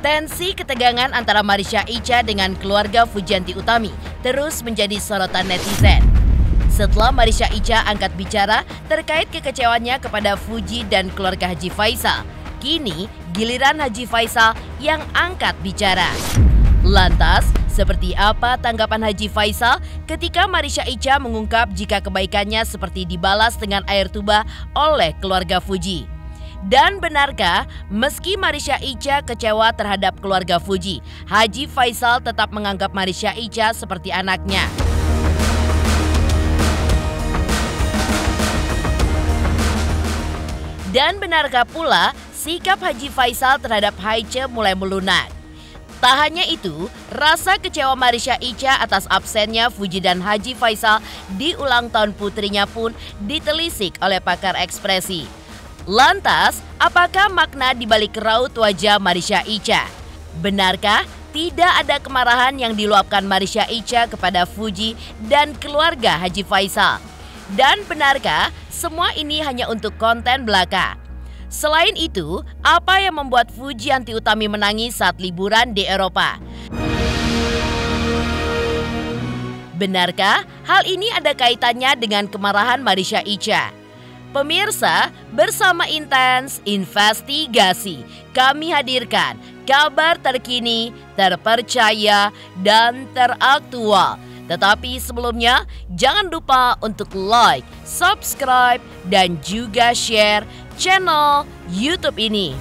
Tensi ketegangan antara Marsha Icha dengan keluarga Fujianti Utami terus menjadi sorotan netizen. Setelah Marsha Icha angkat bicara terkait kekecewaannya kepada Fuji dan keluarga Haji Faisal, kini giliran Haji Faisal yang angkat bicara. Lantas, seperti apa tanggapan Haji Faisal ketika Marsha Icha mengungkap jika kebaikannya seperti dibalas dengan air tuba oleh keluarga Fuji? Dan benarkah meski Marsha Icha kecewa terhadap keluarga Fuji, Haji Faisal tetap menganggap Marsha Icha seperti anaknya? Dan benarkah pula sikap Haji Faisal terhadap Haiche mulai melunak? Tak hanya itu, rasa kecewa Marsha Icha atas absennya Fuji dan Haji Faisal di ulang tahun putrinya pun ditelisik oleh pakar ekspresi. Lantas, apakah makna di balik raut wajah Marsha Icha? Benarkah tidak ada kemarahan yang diluapkan Marsha Icha kepada Fuji dan keluarga Haji Faisal? Dan benarkah semua ini hanya untuk konten belaka? Selain itu, apa yang membuat Fujianti Utami menangis saat liburan di Eropa? Benarkah hal ini ada kaitannya dengan kemarahan Marsha Icha? Pemirsa, bersama Intens Investigasi, kami hadirkan kabar terkini, terpercaya, dan teraktual. Tetapi sebelumnya, jangan lupa untuk like, subscribe, dan juga share channel YouTube ini.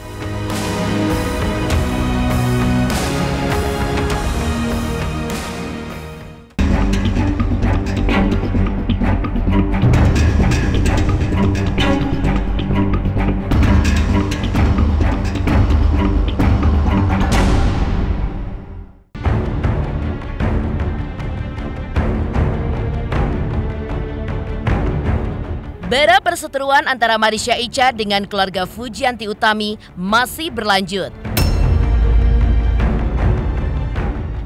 Bara perseteruan antara Marsha Icha dengan keluarga Fujianti Utami masih berlanjut.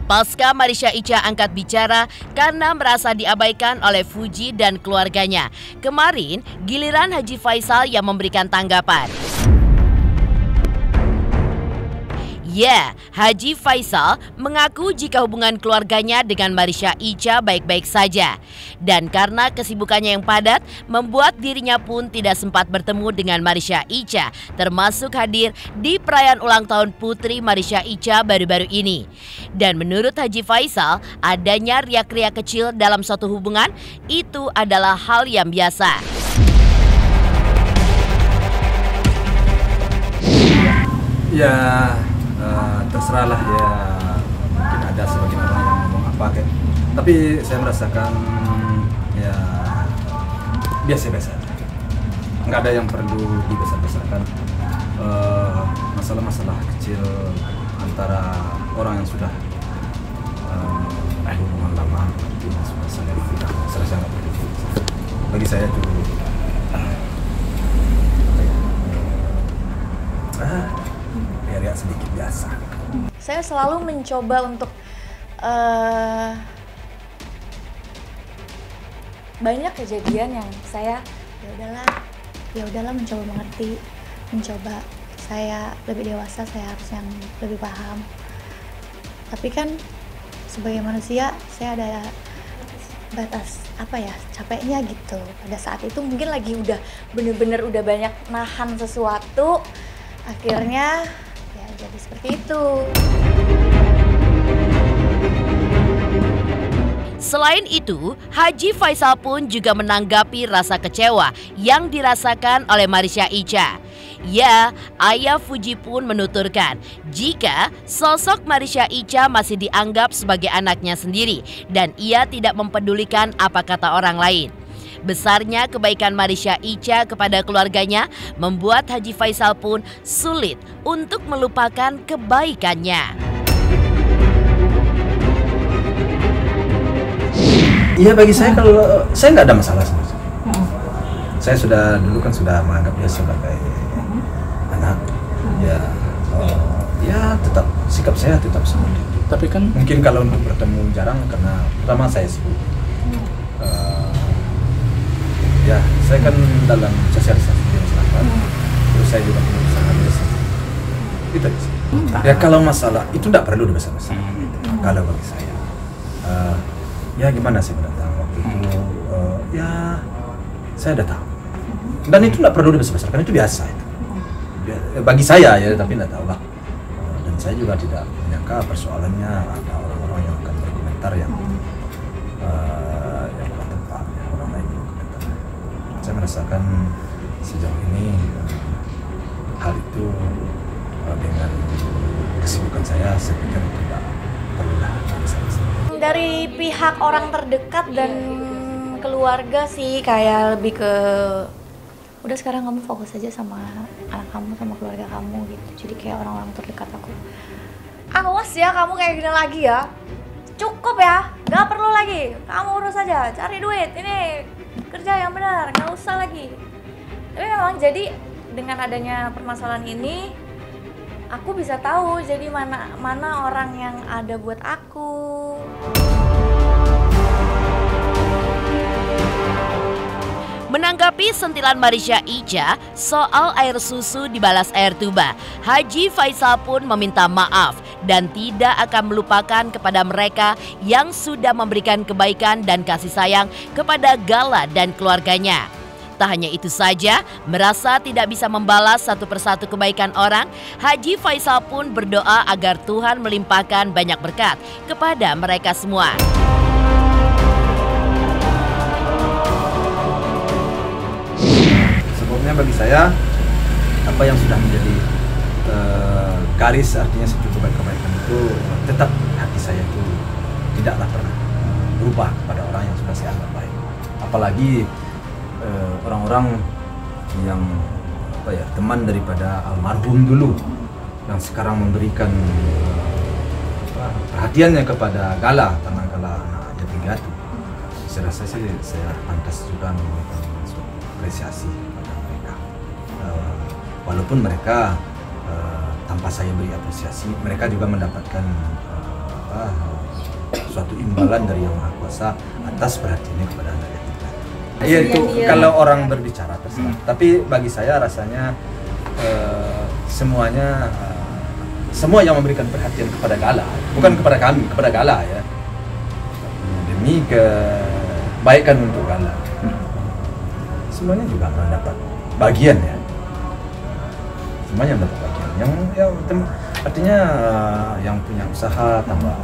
Pasca Marsha Icha angkat bicara karena merasa diabaikan oleh Fuji dan keluarganya, kemarin giliran Haji Faisal yang memberikan tanggapan. Ya, Haji Faisal mengaku jika hubungan keluarganya dengan Marsha Icha baik-baik saja. Dan karena kesibukannya yang padat, membuat dirinya pun tidak sempat bertemu dengan Marsha Icha, termasuk hadir di perayaan ulang tahun putri Marsha Icha baru-baru ini. Dan menurut Haji Faisal, adanya riak-riak kecil dalam suatu hubungan itu adalah hal yang biasa. Ya, terserahlah ya, mungkin ada sebagian orang yang ngomong apa kan. Tapi saya merasakan ya biasa-biasa. Nggak ada yang perlu dibesar-besarkan. Masalah-masalah kecil antara orang yang sudah hubungan lama itu sudah selesai nggak perlu. Bagi saya itu ya sedikit biasa. Saya selalu mencoba untuk banyak kejadian yang saya ya udahlah mencoba mengerti, mencoba saya lebih dewasa, saya harus yang lebih paham. Tapi kan sebagai manusia saya ada batas capeknya gitu. Pada saat itu mungkin lagi udah bener-bener udah banyak nahan sesuatu, akhirnya jadi seperti itu. Selain itu, Haji Faisal pun juga menanggapi rasa kecewa yang dirasakan oleh Marsha Icha. Ya, ayah Fuji pun menuturkan jika sosok Marsha Icha masih dianggap sebagai anaknya sendiri dan ia tidak mempedulikan apa kata orang lain. Besarnya kebaikan Marsha Icha kepada keluarganya membuat Haji Faisal pun sulit untuk melupakan kebaikannya. Iya, bagi saya kalau saya nggak ada masalah sebenarnya. Saya dulu sudah menganggap dia sebagai anak. Ya tetap sikap saya tetap seperti itu. Tapi kan mungkin kalau untuk bertemu jarang karena pertama saya sibuk. Ya, saya kan dalam sosialisasi di masyarakat, terus saya juga punya usaha biasa. Itu aja. Ya kalau masalah itu tidak perlu dibesar-besar. Kalau bagi saya, ya gimana sih datang waktu itu, ya saya udah tahu. Dan itu tidak perlu dibesar-besarkan, itu biasa itu. Bagi saya ya, tapi tidak tahu lah. Dan saya juga tidak menyangka persoalannya ada orang-orang yang akan berkomentar yang kurang tepat, ya, orang lain berkomentar. Saya merasakan sejauh ini hal itu dengan kesibukan saya pikir tidak perlulah besar-besar. Dari pihak orang terdekat dan keluarga sih kayak lebih ke udah sekarang kamu fokus aja sama anak kamu, sama keluarga kamu gitu. Jadi kayak orang-orang terdekat aku, awas ya kamu kayak gini lagi ya, cukup ya, gak perlu lagi, kamu urus aja, cari duit, ini kerja yang benar, gak usah lagi. Tapi memang jadi dengan adanya permasalahan ini, aku bisa tahu jadi mana orang yang ada buat aku. Menanggapi sentilan Marisha Icha soal air susu dibalas air tuba, Haji Faisal pun meminta maaf dan tidak akan melupakan kepada mereka yang sudah memberikan kebaikan dan kasih sayang kepada Gala dan keluarganya. Tak hanya itu saja, merasa tidak bisa membalas satu persatu kebaikan orang, Haji Faisal pun berdoa agar Tuhan melimpahkan banyak berkat kepada mereka semua. Sebabnya bagi saya, apa yang sudah menjadi garis, artinya satu kebaikan itu tetap hati saya itu tidaklah pernah berubah kepada orang yang sudah saya anggap baik. Apalagi orang-orang yang teman daripada almarhum dulu yang sekarang memberikan perhatiannya kepada Gala karena Gala anak yatim piatu. Saya rasa sih saya pantas juga memberikan suatu apresiasi kepada mereka. Walaupun mereka tanpa saya beri apresiasi, mereka juga mendapatkan suatu imbalan dari Yang Maha Kuasa atas perhatiannya kepada anak yatim piatu. Iya itu kalau orang berbicara terserah. Tapi bagi saya rasanya semuanya semua yang memberikan perhatian kepada Gala, bukan kepada kami, kepada Gala ya. Demi kebaikan untuk Gala. Semuanya juga mendapat bagian ya. Semuanya mendapat bagian. Yang artinya yang punya usaha tambah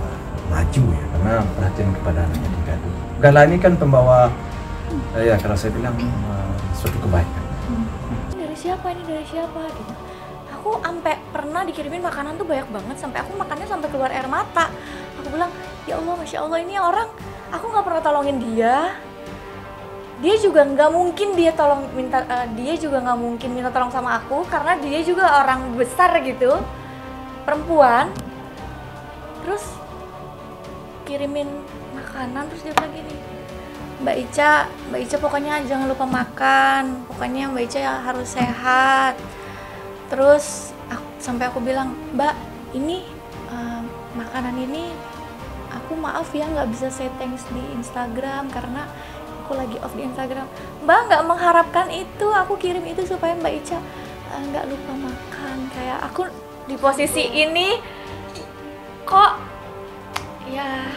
maju ya karena perhatian kepada anak yatim piatu. Gala ini kan pembawa ya kalau saya bilang suatu kebaikan. Dari siapa ini, dari siapa gitu. Aku sampai pernah dikirimin makanan tuh banyak banget sampai aku makannya sampai keluar air mata. Aku bilang, ya Allah, Masya Allah, ini orang aku nggak pernah tolongin dia. Dia juga nggak mungkin dia juga nggak mungkin minta tolong sama aku karena dia juga orang besar gitu, perempuan. Terus kirimin makanan terus dia bilang gini, Mbak Ica pokoknya jangan lupa makan, pokoknya Mbak Ica harus sehat. Terus sampai aku bilang, Mbak, ini makanan ini aku maaf ya nggak bisa say thanks di Instagram karena aku lagi off di Instagram. Mbak nggak mengharapkan itu, aku kirim itu supaya Mbak Ica nggak lupa makan. Kayak aku di posisi ini kok ya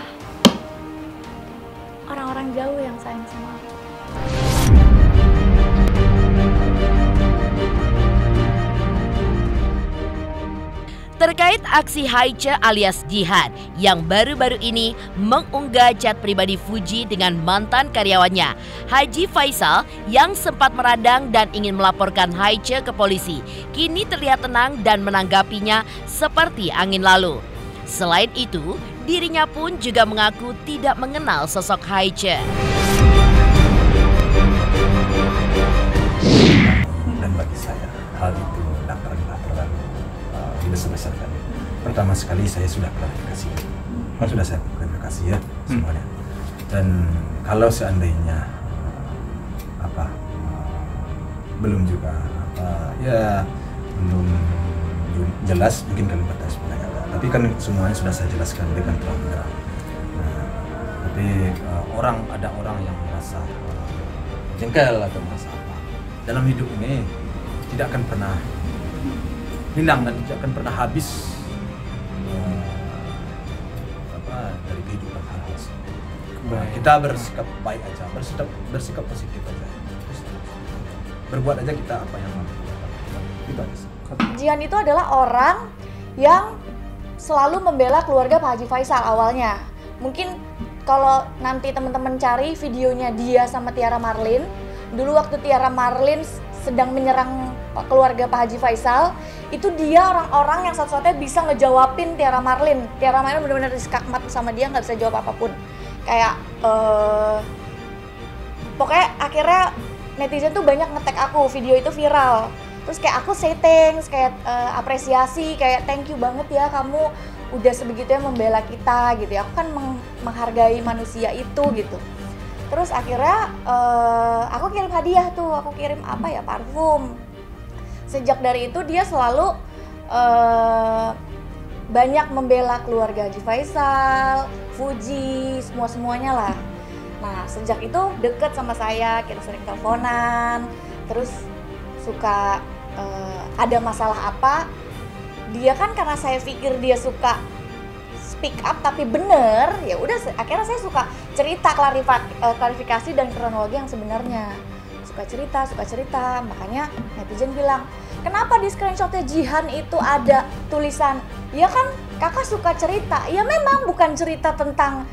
orang-orang jauh yang sayang sama aku. Terkait aksi Haiche alias Jihad yang baru-baru ini mengunggah chat pribadi Fuji dengan mantan karyawannya, Haji Faisal yang sempat meradang dan ingin melaporkan Haiche ke polisi, kini terlihat tenang dan menanggapinya seperti angin lalu. Selain itu, dirinya pun juga mengaku tidak mengenal sosok Haiche. Dan bagi saya, hal itu tidak pernah terlalu dibesar-besarkan. Pertama sekali saya sudah klarifikasi. Sudah saya klarifikasi ya semuanya. Dan kalau seandainya belum juga belum jelas, mungkin kalian batas menanyakan. Tapi kan semuanya sudah saya jelaskan dengan terang-terang. Tapi ada orang yang merasa jengkel atau merasa apa dalam hidup ini tidak akan pernah hilang dan tidak akan pernah habis dari kehidupan hal-hal seperti itu. Kita bersikap baik aja, bersikap positif aja, berbuat aja kita apa yang mampu. Itu aja sih. Jihan itu adalah orang yang selalu membela keluarga Pak Haji Faisal awalnya. Mungkin kalau nanti teman-teman cari videonya dia sama Tiara Marlin, dulu waktu Tiara Marlin sedang menyerang keluarga Pak Haji Faisal, itu dia orang-orang yang satu-satunya bisa ngejawabin Tiara Marlin. Tiara Marlin benar-benar diskakmat sama dia, nggak bisa jawab apapun. Kayak pokoknya akhirnya netizen tuh banyak nge-tag aku, video itu viral. Terus kayak aku say thanks, kayak apresiasi, kayak thank you banget ya kamu udah sebegitunya membela kita gitu ya. Aku kan menghargai manusia itu gitu. Terus akhirnya aku kirim hadiah tuh, aku kirim apa ya, parfum. Sejak dari itu dia selalu banyak membela keluarga Haji Faisal, Fuji, semuanya lah. Nah sejak itu deket sama saya, kita sering teleponan, terus suka ada masalah apa, dia kan karena saya pikir dia suka speak up tapi bener, ya udah akhirnya saya suka cerita, klarifikasi dan kronologi yang sebenarnya. Suka cerita, makanya netizen bilang, kenapa di screenshotnya Jihan itu ada tulisan, ya kan kakak suka cerita. Ya memang bukan cerita tentang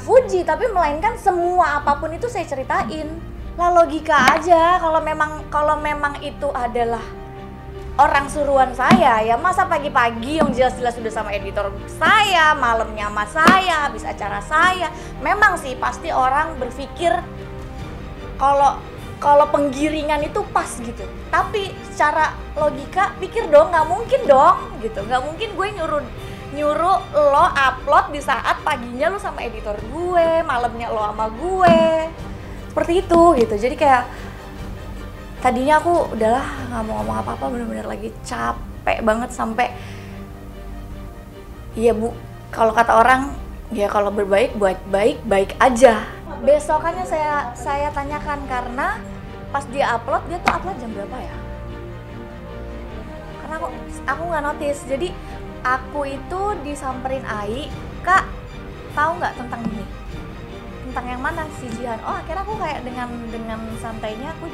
Fuji, tapi melainkan semua apapun itu saya ceritain. Lah logika aja, kalau memang itu adalah orang suruhan saya, ya masa pagi-pagi yang jelas-jelas sudah sama editor saya, malamnya sama saya, habis acara saya. Memang sih pasti orang berpikir kalau penggiringan itu pas gitu. Tapi secara logika pikir dong, nggak mungkin dong gitu. Nggak mungkin gue nyuruh lo upload di saat paginya lo sama editor gue, malamnya lo sama gue. Seperti itu gitu. Jadi kayak tadinya aku udahlah nggak mau ngomong apa-apa, bener-bener lagi capek banget sampai iya bu, kalau kata orang ya kalau berbaik buat baik aja. Besokannya saya tanyakan karena pas dia upload jam berapa ya? Karena aku nggak notice. Jadi aku itu disamperin Ai, kak tahu nggak tentang ini? Tentang yang mana si Jihan? Oh akhirnya aku kayak dengan santainya aku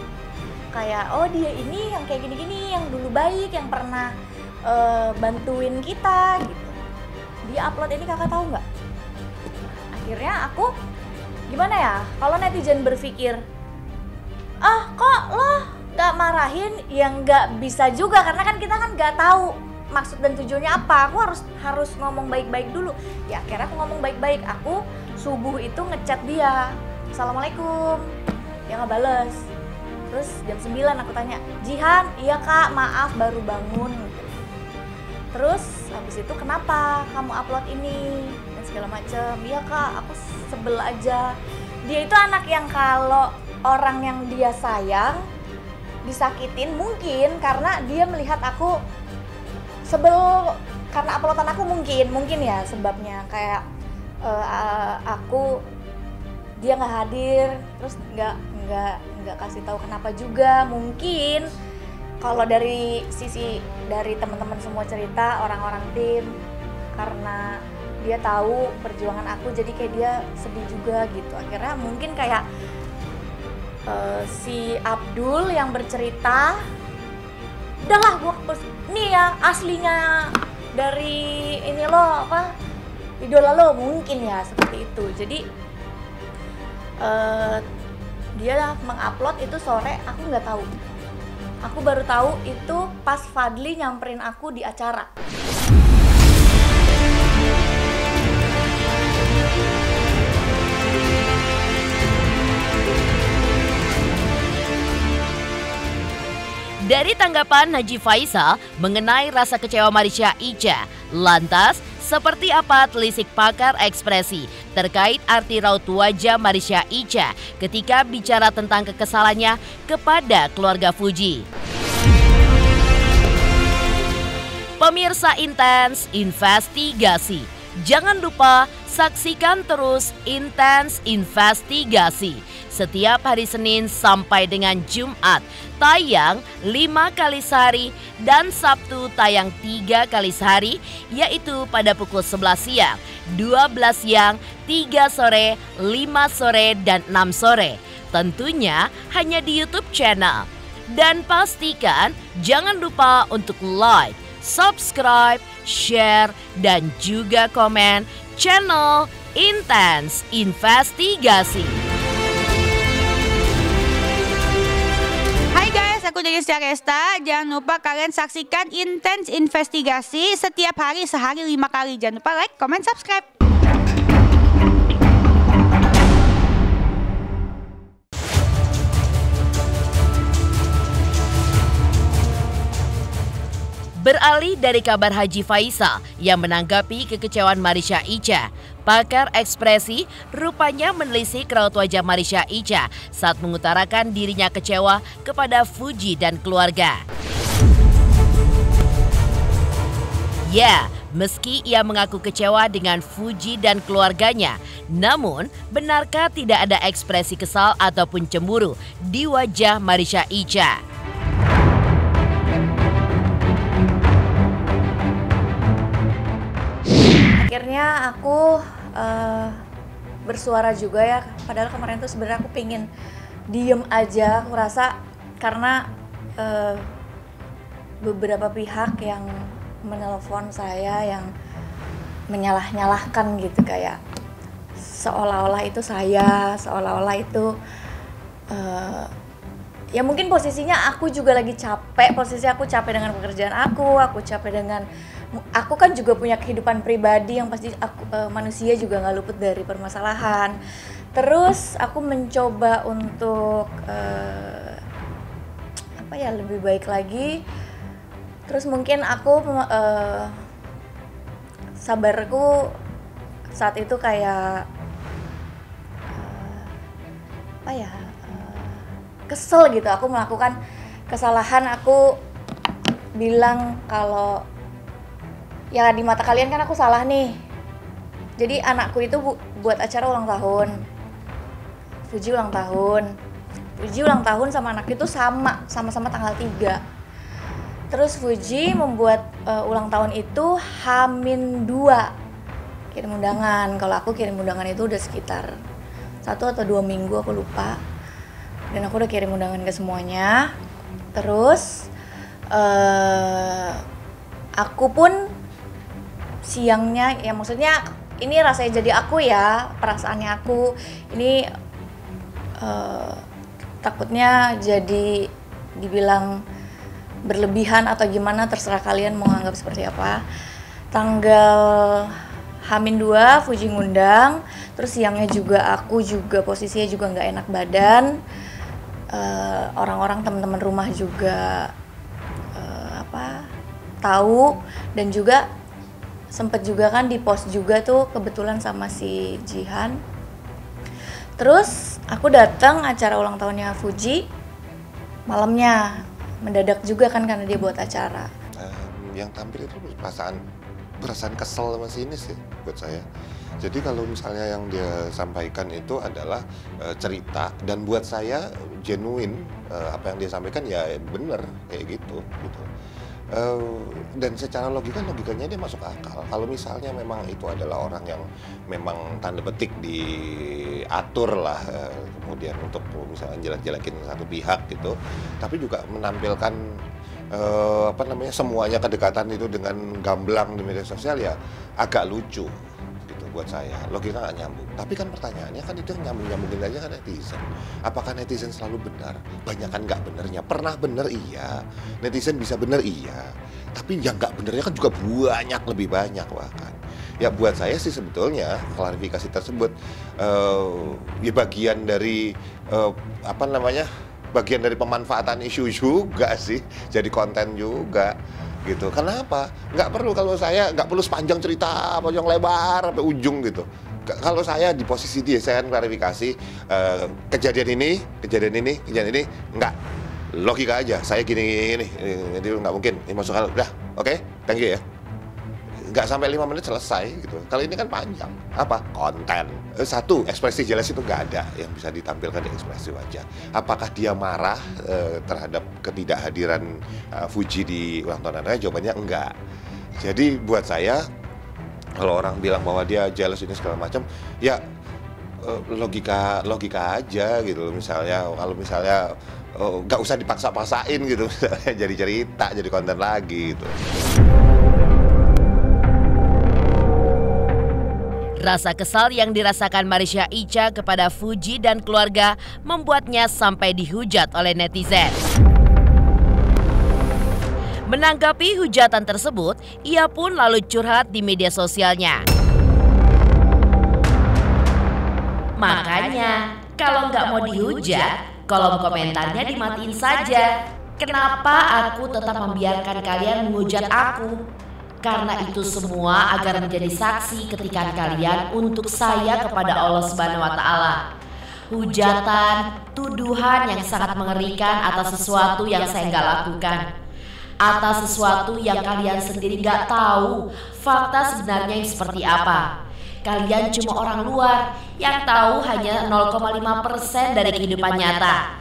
kayak oh dia ini yang kayak gini-gini, yang dulu baik, yang pernah bantuin kita gitu. Dia upload ini kakak tahu nggak? Akhirnya aku gimana ya? Kalau netizen berpikir kok lo nggak marahin, ya nggak bisa juga karena kan kita kan nggak tahu maksud dan tujuannya apa. Aku harus ngomong baik-baik dulu. Ya akhirnya aku ngomong baik-baik. Aku subuh itu ngechat dia, assalamualaikum, dia nggak bales. Terus jam 9 aku tanya, Jihan, iya kak, maaf baru bangun. Terus habis itu kenapa kamu upload ini dan segala macam. Iya kak, aku sebel aja. Dia itu anak yang kalau orang yang dia sayang disakitin mungkin karena dia melihat aku sebel karena uploadan aku, mungkin ya sebabnya. Kayak aku dia nggak hadir, terus nggak kasih tahu kenapa juga. Mungkin kalau dari sisi dari teman-teman semua cerita orang-orang tim, karena dia tahu perjuangan aku jadi kayak dia sedih juga gitu. Akhirnya mungkin kayak si Abdul yang bercerita, udahlah gua nih ya aslinya dari ini lo apa idola lo, mungkin ya seperti itu. Jadi dia mengupload itu sore, aku nggak tahu. Aku baru tahu itu pas Fadli nyamperin aku di acara. Dari tanggapan Haji Faisal mengenai rasa kecewa Marisha Icha, lantas seperti apa telisik pakar ekspresi terkait arti raut wajah Marisha Icha ketika bicara tentang kekesalannya kepada keluarga Fuji? Pemirsa Intens Investigasi, jangan lupa Saksikan terus Intens Investigasi setiap hari Senin sampai dengan Jumat tayang 5 kali sehari dan Sabtu tayang 3 kali sehari, yaitu pada pukul 11 siang, 12 siang, 3 sore, 5 sore, dan 6 sore. Tentunya hanya di YouTube channel. Dan pastikan jangan lupa untuk like, subscribe, share, dan juga komen channel Intens Investigasi. Hai guys, aku Denis Resta. Jangan lupa kalian saksikan Intens Investigasi setiap hari sehari 5 kali. Jangan lupa like, comment, subscribe. Beralih dari kabar Haji Faisal yang menanggapi kekecewaan Marisha Icha, pakar ekspresi rupanya menelisik raut wajah Marisha Icha saat mengutarakan dirinya kecewa kepada Fuji dan keluarga. Ya, meski ia mengaku kecewa dengan Fuji dan keluarganya, namun benarkah tidak ada ekspresi kesal ataupun cemburu di wajah Marisha Icha? Akhirnya aku bersuara juga ya, padahal kemarin tuh sebenarnya aku pengen diem aja. Aku rasa karena beberapa pihak yang menelpon saya yang menyalah-nyalahkan gitu, kayak seolah-olah itu saya, seolah-olah itu ya mungkin posisinya aku juga lagi capek, posisi aku capek dengan pekerjaan aku capek dengan, aku kan juga punya kehidupan pribadi yang pasti aku, manusia juga nggak luput dari permasalahan. Terus aku mencoba untuk apa ya, lebih baik lagi. Terus mungkin aku sabarku saat itu kayak apa ya, kesel gitu. Aku melakukan kesalahan, aku bilang kalau ya di mata kalian kan aku salah nih. Jadi anakku itu buat acara ulang tahun, Fuji ulang tahun sama anak itu sama-sama tanggal 3. Terus Fuji membuat ulang tahun itu H-2 kirim undangan. Kalau aku kirim undangan itu udah sekitar 1 atau 2 minggu, aku lupa. Dan aku udah kirim undangan ke semuanya. Terus aku pun siangnya, ya maksudnya ini rasanya jadi aku ya, perasaannya aku ini takutnya jadi dibilang berlebihan atau gimana, terserah kalian mau anggap seperti apa. Tanggal H-2 Fuji ngundang, terus siangnya juga aku juga posisinya juga nggak enak badan. Orang-orang teman-teman rumah juga tahu, dan juga sempet juga kan di post juga tuh kebetulan sama si Jihan. Terus aku datang acara ulang tahunnya Fuji malamnya, mendadak juga kan karena dia buat acara. Yang tampil itu perasaan kesel sama sinis ya buat saya. Jadi kalau misalnya yang dia sampaikan itu adalah cerita, dan buat saya genuine, apa yang dia sampaikan ya bener kayak gitu. Dan secara logikanya dia masuk akal. Kalau misalnya memang itu adalah orang yang memang tanda petik diatur lah, kemudian untuk misalnya jelek-jelekin satu pihak gitu, tapi juga menampilkan semuanya kedekatan itu dengan gamblang di media sosial, ya agak lucu gitu buat saya. Logika nggak nyambung. Tapi kan pertanyaannya kan itu nyambungin aja kan netizen. Apakah netizen selalu benar? Banyak kan nggak benernya. Pernah bener iya, netizen bisa bener iya, tapi yang nggak benernya kan juga banyak, lebih banyak bahkan. Ya buat saya sih sebetulnya klarifikasi tersebut ya bagian dari bagian dari pemanfaatan isu juga sih, jadi konten juga gitu. Kenapa? Nggak perlu, kalau saya nggak perlu sepanjang cerita panjang lebar sampai ujung gitu. Kalau saya di posisi dia, saya akan klarifikasi kejadian ini nggak, logika aja. Saya gini, jadi nggak mungkin ini masuk hal. Udah, oke, thank you ya. nggak sampai 5 menit selesai gitu. Kalau ini kan panjang. Apa? Konten. Satu, ekspresi jelas itu nggak ada yang bisa ditampilkan di ekspresi wajah. Apakah dia marah terhadap ketidakhadiran Fuji di ulang tahun anaknya? Jawabannya enggak. Jadi buat saya, kalau orang bilang bahwa dia jealous ini segala macam, ya logika aja gitu. Misalnya kalau misalnya nggak usah dipaksa-paksain gitu, jadi cerita, jadi konten lagi gitu. Rasa kesal yang dirasakan Marisha Icha kepada Fuji dan keluarga membuatnya sampai dihujat oleh netizen. Menanggapi hujatan tersebut, ia pun lalu curhat di media sosialnya. Makanya, kalau nggak mau dihujat, kolom komentarnya dimatiin saja. Kenapa aku tetap membiarkan kalian menghujat aku? Karena itu semua agar menjadi saksi ketikan kalian untuk saya kepada Allah Subhanahu wa Ta'ala. Hujatan, tuduhan yang sangat mengerikan atas sesuatu yang saya nggak lakukan, atas sesuatu yang kalian sendiri nggak tahu fakta sebenarnya yang seperti apa. Kalian cuma orang luar yang tahu hanya 0,5% dari kehidupan nyata.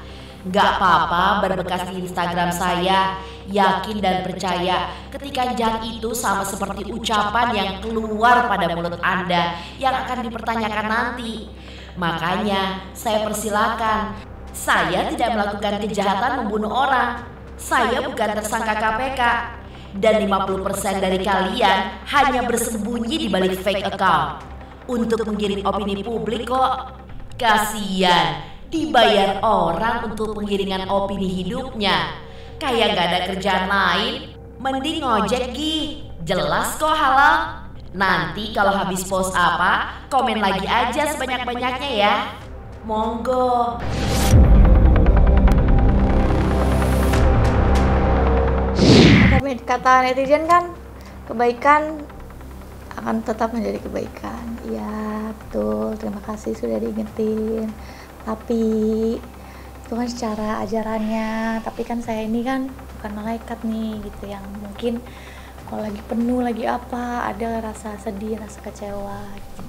Gak apa-apa berbekas di Instagram saya. Yakin dan percaya ketikanjang itu sama seperti ucapan yang keluar pada mulut Anda yang akan dipertanyakan nanti. Makanya saya persilakan. Saya tidak melakukan kejahatan membunuh orang. Saya bukan tersangka KPK. Dan 50% dari kalian hanya bersembunyi di balik fake account untuk menggiring opini publik kok. Kasian, dibayar orang untuk penggiringan opini hidupnya. Kayak gak ada kerjaan lain, mending ngojek Gi. Jelas kok halal. Nanti kalau habis post apa, komen lagi aja sebanyak-banyaknya ya. Monggo. Kata netizen kan, kebaikan akan tetap menjadi kebaikan. Iya, betul. Terima kasih sudah diingetin. Tapi itu kan secara ajarannya. Tapi kan saya ini kan bukan malaikat nih gitu, yang mungkin kalau lagi penuh, lagi apa, ada rasa sedih, rasa kecewa gitu.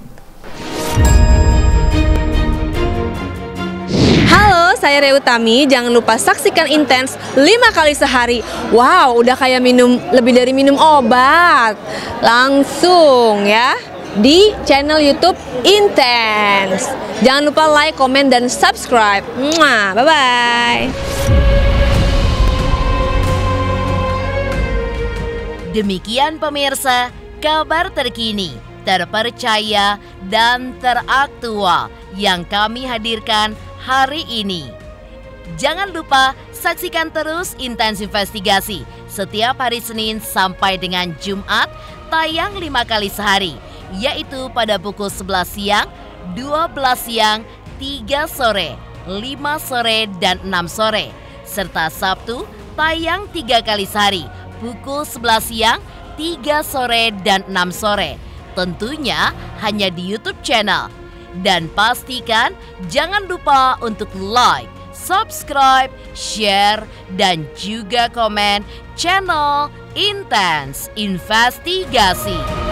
Halo, saya Rea Utami. Jangan lupa saksikan Intens 5 kali sehari. Wow, udah kayak lebih dari minum obat. Langsung ya di channel YouTube Intens. Jangan lupa like, komen, dan subscribe. Bye-bye. Demikian pemirsa, kabar terkini, terpercaya, dan teraktual yang kami hadirkan hari ini. Jangan lupa saksikan terus Intens Investigasi setiap hari Senin sampai dengan Jumat, tayang 5 kali sehari, yaitu pada pukul 11 siang, 12 siang, 3 sore, 5 sore, dan 6 sore. Serta Sabtu tayang 3 kali sehari, pukul 11 siang, 3 sore, dan 6 sore. Tentunya hanya di YouTube channel. Dan pastikan jangan lupa untuk like, subscribe, share, dan juga komen channel Intens Investigasi.